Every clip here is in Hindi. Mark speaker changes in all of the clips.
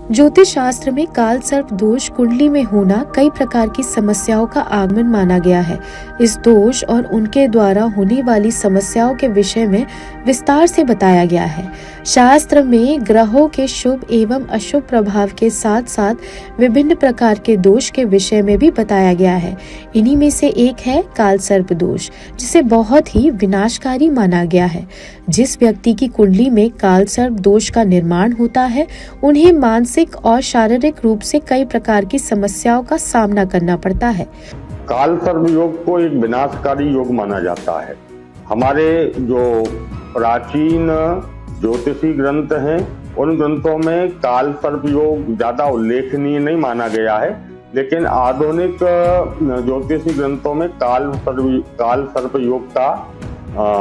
Speaker 1: ज्योतिष शास्त्र में काल सर्प दोष कुंडली में होना कई प्रकार की समस्याओं का आगमन माना गया है। इस दोष और उनके द्वारा होने वाली समस्याओं के विषय में विस्तार से बताया गया है। शास्त्र में ग्रहों के शुभ एवं अशुभ प्रभाव के साथ साथ विभिन्न प्रकार के दोष के विषय में भी बताया गया है। इन्हीं में से एक है काल सर्प दोष, जिसे बहुत ही विनाशकारी माना गया है। जिस व्यक्ति की कुंडली में काल सर्प दोष का निर्माण होता है, उन्हें मानसिक और शारीरिक रूप से कई प्रकार की समस्याओं का सामना करना पड़ता है।
Speaker 2: काल सर्प योग को एक विनाशकारी योग माना जाता है। हमारे जो प्राचीन ज्योतिषी ग्रंथ हैं, उन ग्रंथों में काल सर्प योग ज्यादा उल्लेखनीय नहीं माना गया है, लेकिन आधुनिक ज्योतिषी ग्रंथों में काल सर्प योग का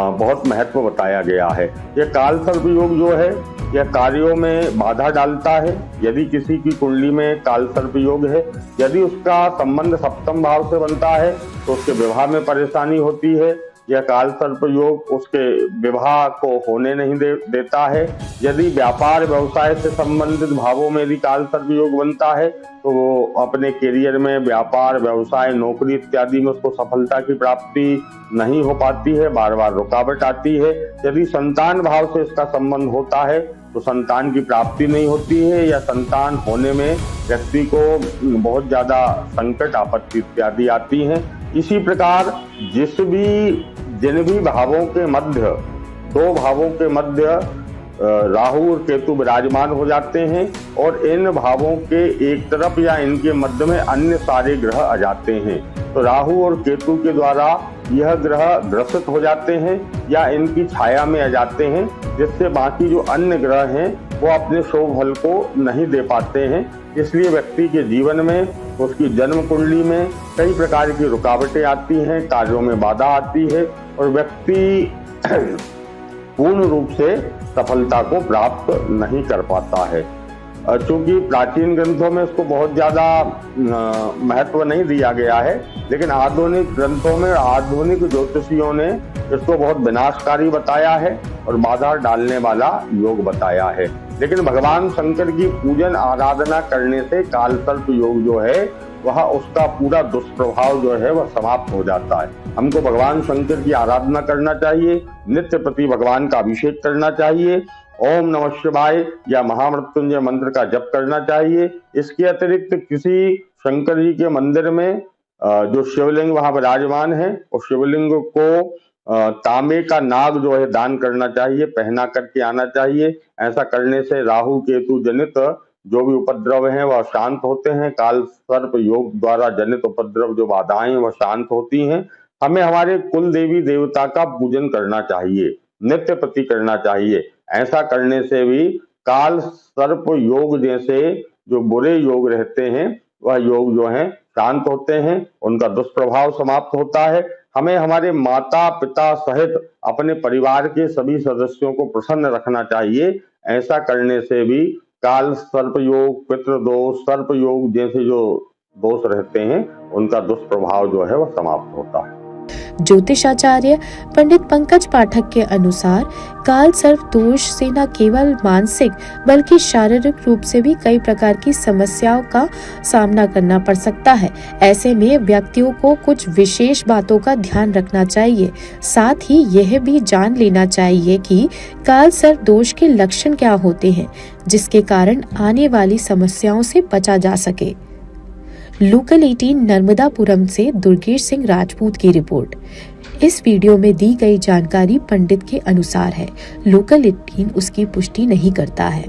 Speaker 2: बहुत महत्व बताया गया है। यह काल सर्प योग जो है, यह कार्यों में बाधा डालता है। यदि किसी की कुंडली में काल सर्प योग है, यदि उसका संबंध सप्तम भाव से बनता है तो उसके विवाह में परेशानी होती है। यह काल सर्प योग उसके विवाह को होने नहीं देता है। यदि व्यापार व्यवसाय से संबंधित भावों में यदि काल सर्प योग बनता है तो वो अपने करियर में, व्यापार व्यवसाय, नौकरी इत्यादि में उसको सफलता की प्राप्ति नहीं हो पाती है, बार बार रुकावट आती है। यदि संतान भाव से इसका संबंध होता है तो संतान की प्राप्ति नहीं होती है, या संतान होने में व्यक्ति को बहुत ज्यादा संकट, आपत्ति इत्यादि आती हैं। इसी प्रकार जिन भी भावों के मध्य, दो भावों के मध्य राहु और केतु विराजमान हो जाते हैं और इन भावों के एक तरफ या इनके मध्य में अन्य सारे ग्रह आ जाते हैं, तो राहु और केतु के द्वारा यह ग्रह ग्रसित हो जाते हैं या इनकी छाया में आ जाते हैं, जिससे बाकी जो अन्य ग्रह हैं वो अपने शुभ फल को नहीं दे पाते हैं। इसलिए व्यक्ति के जीवन में, उसकी जन्म कुंडली में कई प्रकार की रुकावटें आती हैं, कार्यों में बाधा आती है और व्यक्ति पूर्ण रूप से सफलता को प्राप्त नहीं कर पाता है। चूंकि प्राचीन ग्रंथों में इसको बहुत ज्यादा महत्व नहीं दिया गया है, लेकिन आधुनिक ग्रंथों में आधुनिक ज्योतिषियों ने इसको बहुत विनाशकारी बताया है और बाधा डालने वाला योग बताया है। लेकिन भगवान शंकर की पूजन आराधना करने से काल सर्प योग जो है वह, उसका पूरा दुष्प्रभाव जो है वह समाप्त हो जाता है। हमको भगवान शंकर की आराधना करना चाहिए, नित्य प्रति भगवान का अभिषेक करना चाहिए, ओम नमः शिवाय या महामृत्युंजय मंत्र का जप करना चाहिए। इसके अतिरिक्त किसी शंकर जी के मंदिर में जो शिवलिंग वहां विराजमान है, उस शिवलिंग को तांबे का नाग जो है दान करना चाहिए, पहना करके आना चाहिए। ऐसा करने से राहु केतु जनित जो भी उपद्रव हैं वह शांत होते हैं। काल सर्प योग द्वारा जनित उपद्रव जो बाधाएं वह शांत होती हैं। हमें हमारे कुल देवी देवता का पूजन करना चाहिए, नित्य प्रति करना चाहिए। ऐसा करने से भी काल सर्प योग जैसे जो बुरे योग रहते हैं वह योग जो हैं शांत होते हैं, उनका दुष्प्रभाव समाप्त होता है। हमें हमारे माता पिता सहित अपने परिवार के सभी सदस्यों को प्रसन्न रखना चाहिए। ऐसा करने से भी काल सर्प योग, पितृदोष, सर्प योग जैसे जो दोष रहते हैं उनका दुष्प्रभाव जो है वह समाप्त होता है।
Speaker 1: ज्योतिषाचार्य पंडित पंकज पाठक के अनुसार काल सर्प दोष से न केवल मानसिक बल्कि शारीरिक रूप से भी कई प्रकार की समस्याओं का सामना करना पड़ सकता है। ऐसे में व्यक्तियों को कुछ विशेष बातों का ध्यान रखना चाहिए। साथ ही यह भी जान लेना चाहिए कि काल सर्प दोष के लक्षण क्या होते हैं, जिसके कारण आने वाली समस्याओं से बचा जा सके। लोकल 18 नर्मदापुरम से दुर्गेश सिंह राजपूत की रिपोर्ट। इस वीडियो में दी गई जानकारी पंडित के अनुसार है। लोकल 18 उसकी पुष्टि नहीं करता है।